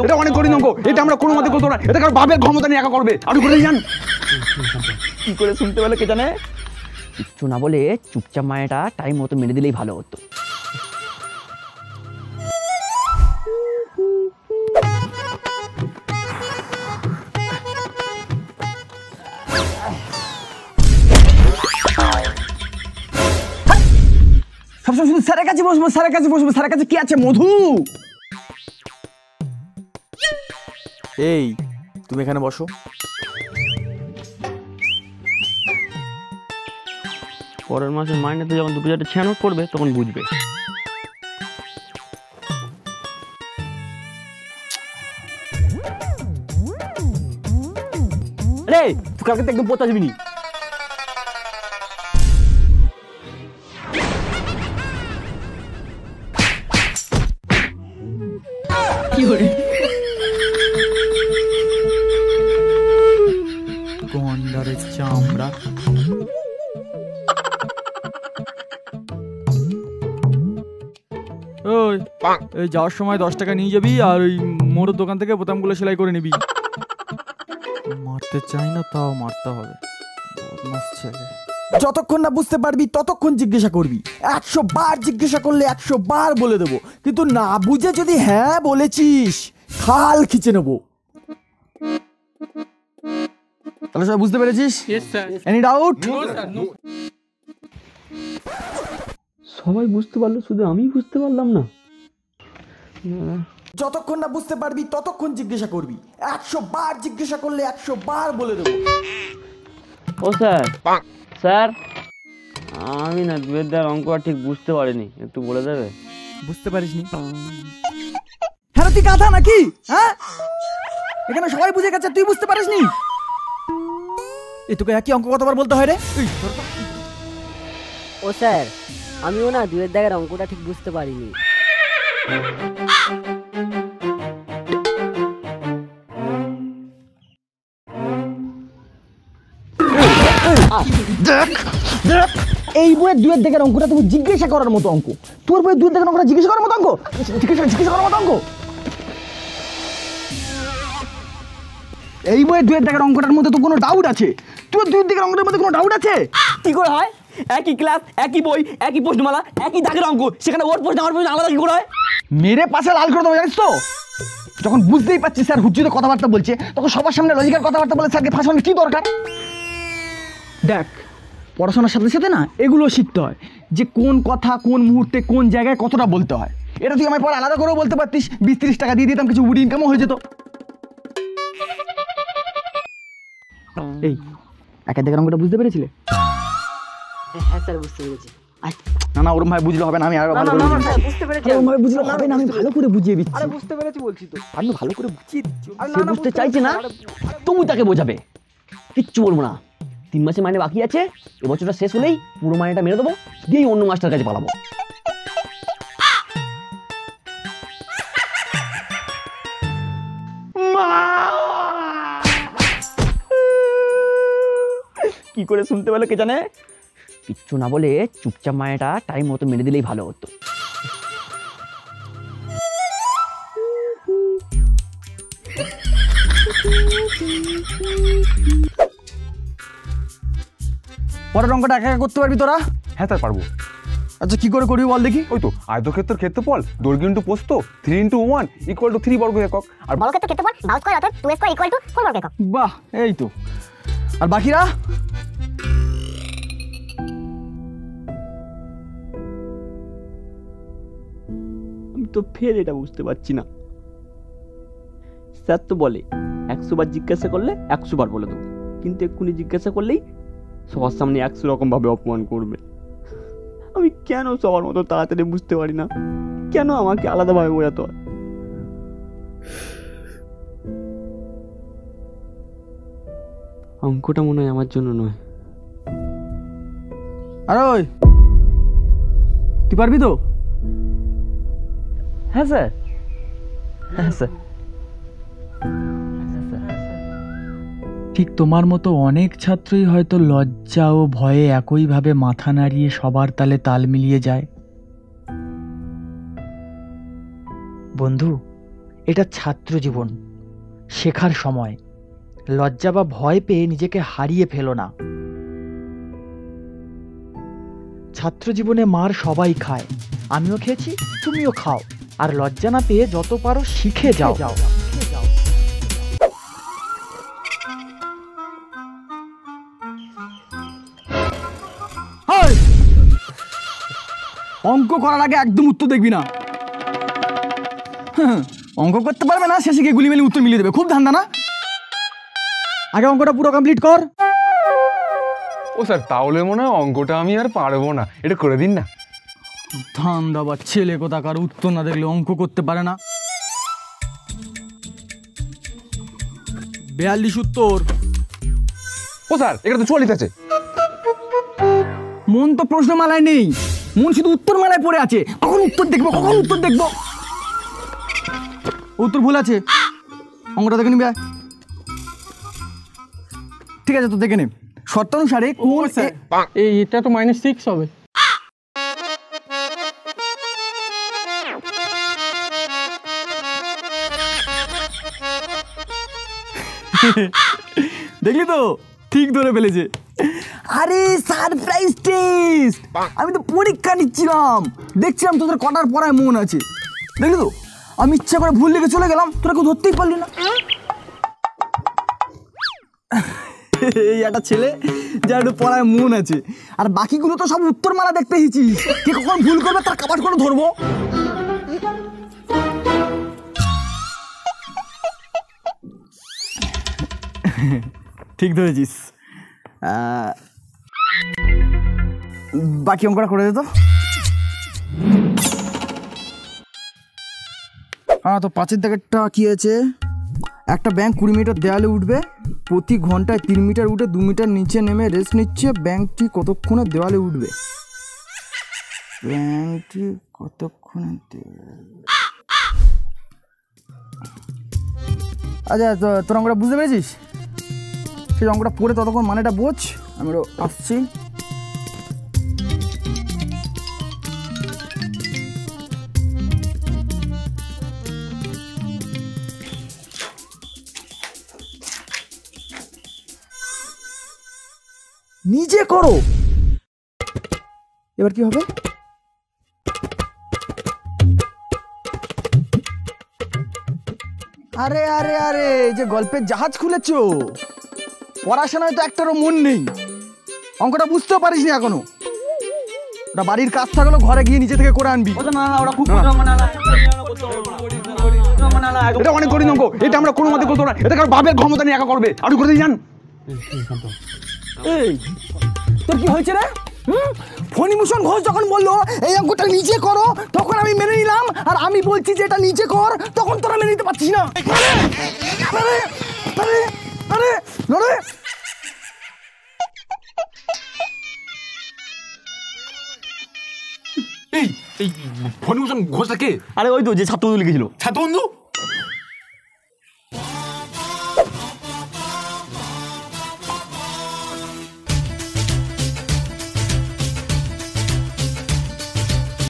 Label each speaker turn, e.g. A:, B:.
A: এটা অনেক কঠিন অঙ্ক, এটা আমরা কোনো মতে করতে না, এটা কারণ বাপের ক্ষমতা নিয়ে একা করবে। আপনি করে যান। কি করে শুনতে পেলে কে জানে? কিচ্ছু না বলে চুপচাপ মায়েটা টাইম মতো মেরে দিলেই ভালো হতো। সবসময় শুধু স্যারের কাছে বসবো, স্যারের কাছে বসবো, স্যারের কাছে কি আছে? মধু।
B: এই তুমি এখানে বসো।
C: পরের মাসের মাইনেতে যখন 2,000 ছিয়ানক করবে তখন বুঝবে।
B: রে তুই কালকে তো একদম পড়তে আসবি নি। গন্ডারের চামড়া। ওই এই যাওয়ার সময় 10 টাকা নিয়ে যাবি আর ওই মোড়ের দোকান থেকে বোতামগুলো সেলাই করে নিবি। মারতে চাই না তাও মারতে হবে, বদমাশ ছেলে। যতক্ষণ না বুঝতে পারবি ততক্ষণ জিজ্ঞাসা করবি। 100 বার জিজ্ঞাসা করলে 100 বার বলে দেবো, কিন্তু না বুঝে যদি হ্যাঁ বলেছিস খাল খিচে নেবো। তাহলে সবাই বুঝতে পেরেছিস? Any doubt?
C: সবাই বুঝতে পারলো, শুধু আমি বুঝতে পারলাম না।
B: যতক্ষণ না বুঝতে পারবি ততক্ষণ জিজ্ঞাসা করবি। 100 বার জিজ্ঞাসা করলে 100 বার বলে দেবো।
C: ও স্যার, স্যার আমি না দুয়ের দেওয়ার অঙ্ক ঠিক বুঝতে পারিনি, একটু বলে দেবে?
B: বুঝতে পারিসনি? হ্যাঁ তুই গাধা নাকি? হ্যাঁ এখানে সবাই বুঝে গেছে, তুই বুঝতে পারিসনি? এই তোকে একই অঙ্ক কতবার বলতে হয় রে?
D: ও স্যার, আমিও না দুয়ের দাগের অঙ্কটা ঠিক বুঝতে পারিনি।
A: এই বইয়ের দুয়ের দিকের অঙ্কটা তুমি জিজ্ঞাসা করার মতো অঙ্ক, তোর বইয়ের দুয়ের দিকের অঙ্কটা জিজ্ঞাসা করার মতো অঙ্ক, জিজ্ঞাসা করার মতো অঙ্ক। এই বইয়ের দুয়ের দিকের অঙ্কটার মধ্যে তো কোনো ডাউট আছে, তোর দুয়ের দিকের অঙ্কটার মধ্যে কোনো ডাউট আছে?
C: কি করে হয়? একই ক্লাস, একই বই, একই প্রশ্নমালা, একই দাগের অঙ্ক, সেখানে ওর প্রশ্ন আমার প্রশ্ন আলাদা কি করে হয়?
A: মেরে পাশে লাল করে দেবো, জানিস তো? যখন বুঝতেই পারছি স্যার হুজ্জুতে কথাবার্তা বলছে, তখন সবার সামনে লজিক্যাল কথাবার্তা বলে স্যারকে ফাঁসানোর কি দরকার? দেখ, পড়াশোনার সাথে সাথে না এগুলো শিখতে হয়, যে কোন কথা কোন মুহূর্তে কোন জায়গায় কতটা বলতে হয়। এটা তুই আমার পর আলাদা করেও বলতে পারতিস, 20-30 টাকা দিয়ে দিতাম, কিছু উডি ইনকামও হয়ে যেত। এই একের দিকের অঙ্কটা বুঝতে পেরেছিলে?
D: হ্যাঁ স্যার বুঝতে পেরেছি।
A: না না ওরম ভাই বুঝলে হবে না, আমি আরো ভালো করে
D: বুঝতে পেরেছি।
A: ওরম ভাবে বুঝলে হবে না, আমি ভালো করে বুঝিয়ে দিচ্ছি।
D: আরে বুঝতে পেরেছি বলছি তো।
A: আমি ভালো করে বুঝিয়ে দিচ্ছি। সে বুঝতে চাইছে না, তুমি তাকে বোঝাবে। কিচ্ছু বলবো না, 3 মাসের মাইনে বাকি আছে, এবছরটা শেষ হলেই পুরো মাইনেটা মেরে দেবো, দিয়েই অন্য মাস্টার কাছে পালাবো। কি করে শুনতে পেলো কে জানে? কিচ্ছু না বলে চুপচাপ মায়েটা টাইম মতো মেরে দিলেই ভালো হতো। পরের অঙ্কটা একা একা করতে পারবি তোরা?
E: হ্যাঁ স্যার পারবো।
A: আচ্ছা কি করে করবি বল দেখি?
E: ওই তো আয়তক্ষেত্রের ক্ষেত্রফল দৈর্ঘ্য ইন্টু প্রস্থ 3 × 1 = 3 বর্গ একক। আর
F: বর্গক্ষেত্রের ক্ষেত্রফল বাহু স্কয়ার অর্থাৎ 2 স্কয়ার = 4 বর্গ একক।
A: বাহ, এই তো। আর বাকিরা?
C: আমি তো ফের এটা বুঝতে পারছি না। স্যার তো বলে 100 বার জিজ্ঞাসা করলে 100 বার বলে দেবো, কিন্তু এক্ষুনি জিজ্ঞাসা করলেই সবার সামনে 100 রকম ভাবে অপমান করবে। আমি কেন সবার মতো তাড়াতাড়ি বুঝতে পারি না? কেন আমাকে আলাদাভাবে বোঝাতে হয়? অঙ্কটা মনে হয় আমার জন্য নয়।
A: আর ওই তুই পারবি তো?
C: হ্যাঁ স্যার, হ্যাঁ স্যার।
G: ঠিক তোমার মতো অনেক ছাত্রই হয়তো লজ্জা ও ভয়ে একইভাবে মাথা নাড়িয়ে সবার তালে তাল মিলিয়ে যায়। বন্ধু, এটা ছাত্র জীবন, শেখার সময়। লজ্জা বা ভয় পেয়ে নিজেকে হারিয়ে ফেলো না। ছাত্র জীবনে মার সবাই খায়, আমিও খেয়েছি, তুমিও খাও। আর লজ্জা না পেয়ে যত পারো শিখে যাও।
A: হাই! অঙ্ক করার আগে একদম উত্তর দেখবি না। হ্যাঁ, অঙ্ক করতে পারবে না, শেষে গিয়ে গুলি মেলে উত্তর মিলিয়ে দেবে। খুব ধান্দা না? আগে অঙ্কটা পুরো কমপ্লিট কর।
E: ও স্যার, তাহলে মনে হয় অঙ্কটা আমি আর পারবো না, এটা করে দিন না।
A: ধান্দা বা ছেলে কোথাকার, উত্তর না দেখলে অঙ্ক করতে পারে না।
B: 42 উত্তর।
E: ও স্যার, এটা তো 44 আছে।
A: মন তো প্রশ্নমালায় নেই, মন শুধু উত্তর মালায় পড়ে আছে। কখন উত্তর দেখবো, কখন উত্তর দেখবো। উত্তর ভুল আছে, অঙ্কটা দেখে নিবি। ঠিক আছে, তো দেখে নে। শর্তানুসারে কোন
H: এটা তো -6 হবে।
A: দেখলি তো, ঠিক ধরে ফেলেছে। আরে সারপ্রাইজ টেস্ট! আমি তো পরীক্ষা নিচ্ছিলাম, দেখছিলাম তোদের কটার পড়ায় মন আছে। দেখলি তো, আমি ইচ্ছা করে ভুল লিখে চলে গেলাম, তোরা কেউ ধরতেই পারলি না। এই একটা ছেলে যার একটু পড়ায় মন আছে, আর বাকিগুলো তো সব উত্তর মালা দেখতে এসেছিস। কে কখন ভুল করবে তার কাবাট করে ধরবো। ঠিক ধরেছিস। বাকি অঙ্কটা করে দে তো। হ্যাঁ, তো 5-এর দাগেরটা কি আছে? একটা ব্যাংক 20 মিটার দেয়ালে উঠবে, প্রতি ঘন্টায় 3 মিটার উঠে 2 মিটার নিচে নেমে রেস্ট নিচ্ছে। ব্যাংকটি কতক্ষণে দেওয়ালে উঠবে? ব্যাংকটি কতক্ষণে আচ্ছা, তোর অঙ্কটা বুঝতে পেরেছিস? সেই অঙ্কটা পড়ে ততক্ষণ মানেটা বোঝ, আমি আসছি। নিজে করো। এবার কি হবে? আরে আরে আরে, এই যে গল্পের জাহাজ খুলেছো, পড়াশোনায় তো একটারও মন নেই, অঙ্কটা বুঝতেও পারিস নি এখনো। ওটা বাড়ির কাজ থাকলো, ঘরে গিয়ে নিচে থেকে করে আনবি।
E: এটা অনেক কঠিন অঙ্ক, এটা আমরা কোনো মতে করতে না। এটা কারণ বাপের ক্ষমতা নিয়ে একা করবে, আপনি করে দিয়ে যান।
A: এই তোর কি হয়েছে রে? ফণিভূষণ ঘোষ যখন বললো এই অঙ্কটা নিজে করো, তখন আমি মেনে নিলাম। আর আমি বলছি যে এটা নিজে কর, তখন তোরা মেনে নিতে পারছিস না। আরে আরে আরে আরে,
E: এই ফণিভূষণ ঘোষটা কে?
C: আরে ওই তো যে ছাত্রবন্ধু লিখেছিল।
E: ছাত্রবন্ধু?